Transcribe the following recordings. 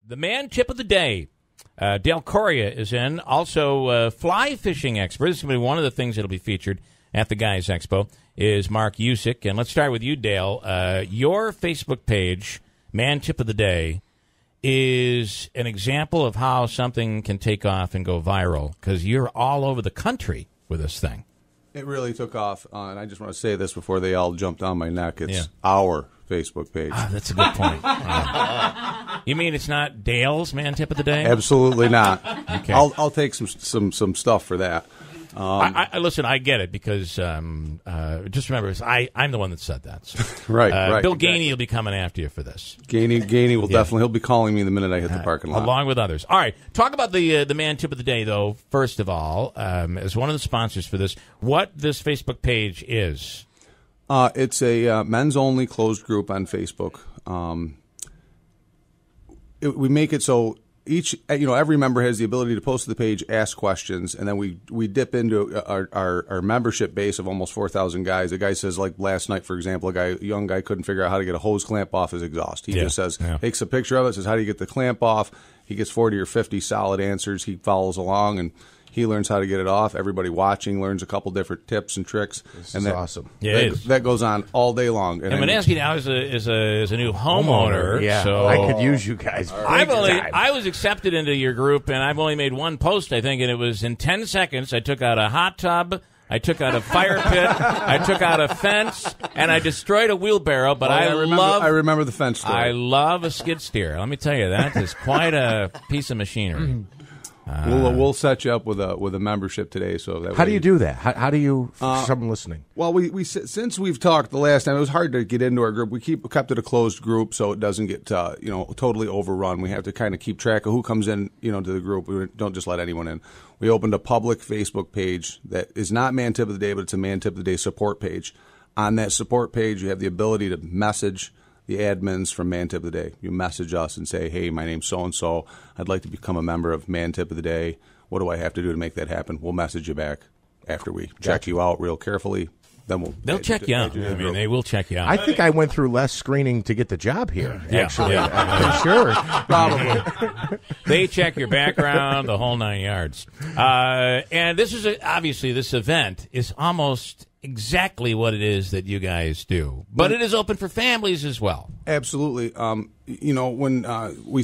The man tip of the day. Dale Coria is in. Also, fly fishing expert. This is going to be one of the things that will be featured at the Guys Expo is Mark Usyk. And let's start with you, Dale. Your Facebook page, Man Tip of the Day, is an example of how something can take off and go viral because you're all over the country with this thing. It really took off, and I just want to say this before they all jumped on my neck. It's our Facebook page. Ah, that's a good point. You mean it's not Dale's Man Tip of the Day? Absolutely not. Okay. I'll take some stuff for that. Listen, I get it because just remember, I'm the one that said that. So. Right. Bill Gainey will be coming after you for this. Gainey will definitely. He'll be calling me the minute I hit the parking lot, along with others. All right, talk about the Man Tip of the Day, though. First of all, as one of the sponsors for this, what this Facebook page is. It's a men's only closed group on Facebook. We make it so. Every member has the ability to post to the page, ask questions, and then we dip into our membership base of almost 4,000 guys. A guy says, like last night, for example, a young guy couldn't figure out how to get a hose clamp off his exhaust. He just says, takes a picture of it, says, how do you get the clamp off? He gets 40 or 50 solid answers. He follows along, and he learns how to get it off. Everybody watching learns a couple different tips and tricks. That's awesome. Yeah, that goes on all day long. And Manaski now is a new homeowner. Yeah, so I could use you guys. I was accepted into your group, and I've only made one post, I think, and it was in 10 seconds. I took out a hot tub. I took out a fire pit, I took out a fence, and I destroyed a wheelbarrow, but I remember the fence story. I love a skid steer. Let me tell you, that is quite a piece of machinery. We'll set you up with a membership today. So that how do you do that? How do you? For someone listening. Well, we since we've talked the last time, it was hard to get into our group. We kept it a closed group so it doesn't get totally overrun. We have to kind of keep track of who comes in to the group. We don't just let anyone in. We opened a public Facebook page that is not Man Tip of the Day, but it's a Man Tip of the Day support page. On that support page, you have the ability to message the admins from Man Tip of the Day. You message us and say, hey, my name's so-and-so. I'd like to become a member of Man Tip of the Day. What do I have to do to make that happen? We'll message you back after we check you out real carefully. Then they'll check you out. They will check you out. I think I went through less screening to get the job here, actually. Yeah. Sure. Probably. They check your background, the whole 9 yards. And this is obviously this event is almost exactly what it is that you guys do, but it is open for families as well. Absolutely. When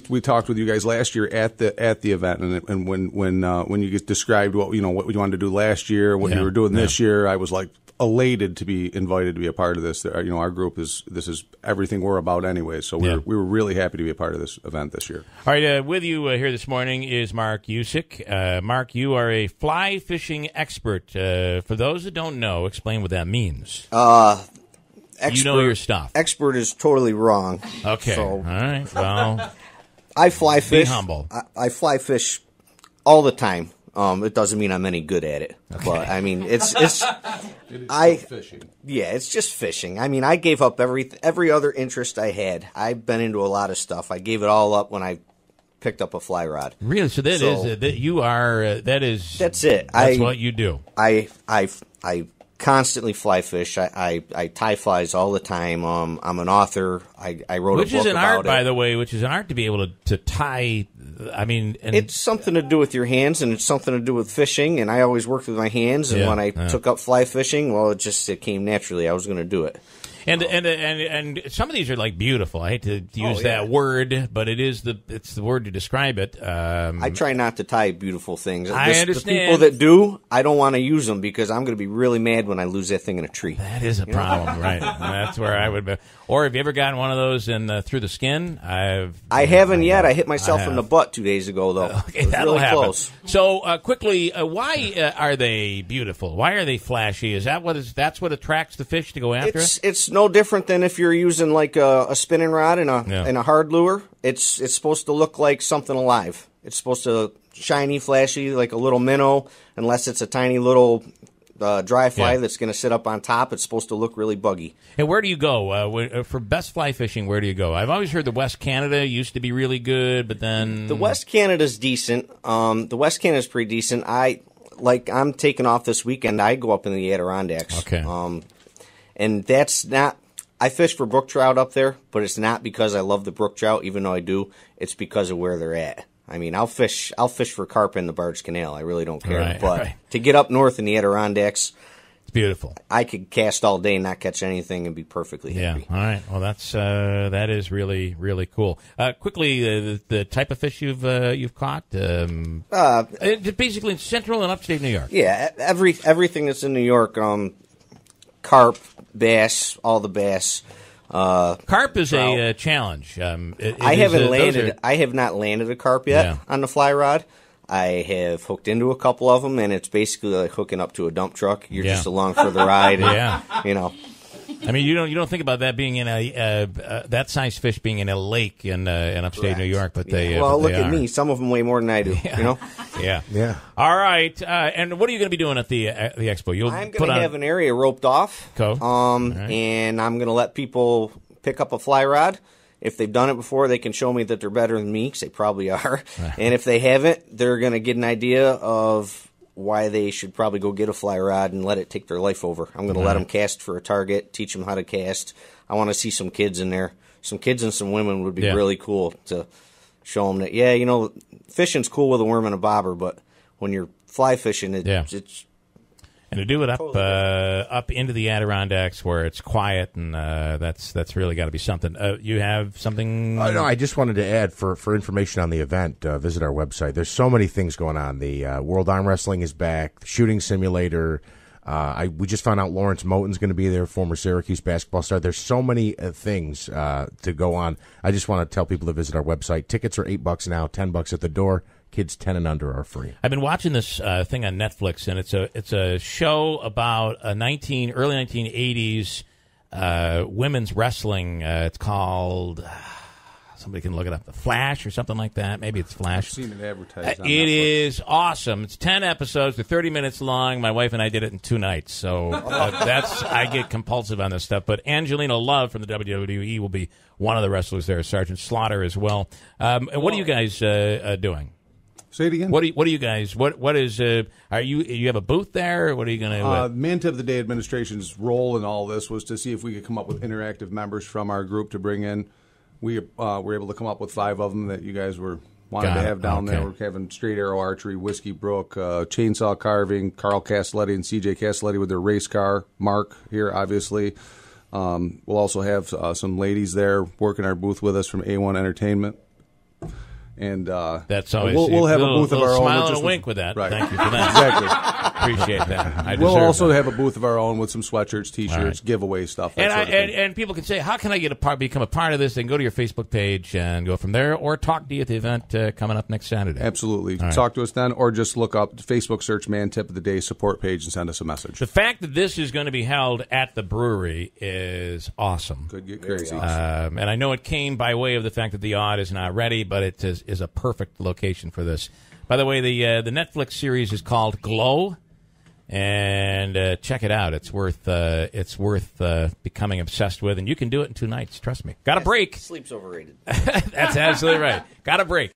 we talked with you guys last year at the event, and when you described what you wanted to do last year, what you were doing this year, I was like elated to be invited to be a part of this. Our group this is everything we're about anyway, so we were really happy to be a part of this event this year. All right, with you here this morning is Mark Usyk. Mark, you are a fly fishing expert. For those that don't know, explain what that means. Expert, you know your stuff. Expert is totally wrong. Okay. So, all right. Well, I fly fish. Be humble. I fly fish all the time. It doesn't mean I'm any good at it, but I mean it's fishing. Yeah, it's just fishing. I mean, I gave up every other interest I had. I've been into a lot of stuff. I gave it all up when I picked up a fly rod. Really? So that's it. That's what you do. I constantly fly fish. I tie flies all the time. I'm an author. I wrote a book about it. Which is an art, by the way, which is an art to be able to tie. I mean, it's something to do with your hands, and it's something to do with fishing. And I always worked with my hands. And when I took up fly fishing, well, it came naturally. I was going to do it. And some of these are like beautiful. I hate to use that word, but it's the word to describe it. I try not to tie beautiful things. I understand. The people that do, I don't want to use them because I'm going to be really mad when I lose that thing in a tree. That is a problem, right? That's where I would be. Or have you ever gotten one of those through the skin? I haven't yet. I hit myself in the butt 2 days ago, though. Okay, that'll really happen. Close. So quickly, why are they beautiful? Why are they flashy? That's what attracts the fish to go after? It's no different than if you're using like a spinning rod and a hard lure. It's supposed to look like something alive. It's supposed to shiny, flashy, like a little minnow, unless it's a tiny little dry fly that's going to sit up on top. It's supposed to look really buggy. And where do you go for best fly fishing? Where do you go? I've always heard the West Canada used to be really good, but then the West Canada's decent. The West Canada's pretty decent. I'm taking off this weekend. I go up in the Adirondacks. Okay. And that's not. I fish for brook trout up there, but it's not because I love the brook trout, even though I do. It's because of where they're at. I mean, I'll fish for carp in the Barge Canal. I really don't care. But to get up north in the Adirondacks, it's beautiful. I could cast all day and not catch anything and be perfectly happy. Yeah. All right. Well, that is really, really cool. Quickly, the type of fish you've caught. Basically in central and upstate New York. Yeah, everything that's in New York. Carp, bass, all the bass. Carp is trout. a challenge. I have not landed a carp yet on the fly rod. I have hooked into a couple of them, and it's basically like hooking up to a dump truck. You're just along for the ride. And, you know. I mean, you don't think about that being in that size fish being in a lake in upstate New York, but they look at me. Some of them weigh more than I do. You know. Yeah. All right. And what are you going to be doing at the expo? I'm going to have an area roped off. Cool. And I'm going to let people pick up a fly rod. If they've done it before, they can show me that they're better than me, because they probably are. And if they haven't, they're going to get an idea of why they should probably go get a fly rod and let it take their life over. I'm going to let them cast for a target, teach them how to cast. I want to see some kids in there. Some kids and some women would be really cool to show them that, fishing's cool with a worm and a bobber, but when you're fly fishing, it's... And to do it up into the Adirondacks where it's quiet, and that's really got to be something. You have something? No, I just wanted to add for information on the event. Visit our website. There's so many things going on. The World Arm Wrestling is back. The shooting simulator. We just found out Lawrence Moten's going to be there, former Syracuse basketball star. There's so many things to go on. I just want to tell people to visit our website. Tickets are $8 now, $10 at the door. Kids 10 and under are free. I've been watching this thing on Netflix, and it's a show about early 1980s women's wrestling. It's called somebody can look it up, The Flash or something like that. Maybe it's Flash. I've seen it advertised on It Netflix. is awesome. It's 10 episodes. They're 30 minutes long. My wife and I did it in 2 nights, so I get compulsive on this stuff. But Angelina Love from the WWE will be one of the wrestlers there. Sergeant Slaughter as well. What are you guys doing? Say it again. What do you guys? What is? Are you have a booth there? Or what are you going to? Man Tip of the Day administration's role in all this was to see if we could come up with interactive members from our group to bring in. We were able to come up with 5 of them that you guys wanted to have down there. We're having straight arrow archery, Whiskey Brook, chainsaw carving, Carl Castelletti and CJ Castelletti with their race car. Mark here, obviously. We'll also have some ladies there working our booth with us from A1 Entertainment. And that's always we'll have a booth of our own. Smile and a wink with that. Right. Thank you for that. Exactly. Appreciate that. We'll also have a booth of our own with some sweatshirts, T-shirts, giveaway stuff. And people can say, how can I become a part of this? They can go to your Facebook page and go from there, or talk to you at the event coming up next Saturday. Absolutely. Talk to us then, or just look up Facebook, search Man Tip of the Day support page and send us a message. The fact that this is going to be held at the brewery is awesome. Could get crazy. And I know it came by way of the fact that the odd is not ready, but it is a perfect location for this. By the way, the Netflix series is called Glow, and check it out. It's worth becoming obsessed with, and you can do it in 2 nights. Trust me. Got a break. Sleep's overrated. That's absolutely right. Got a break.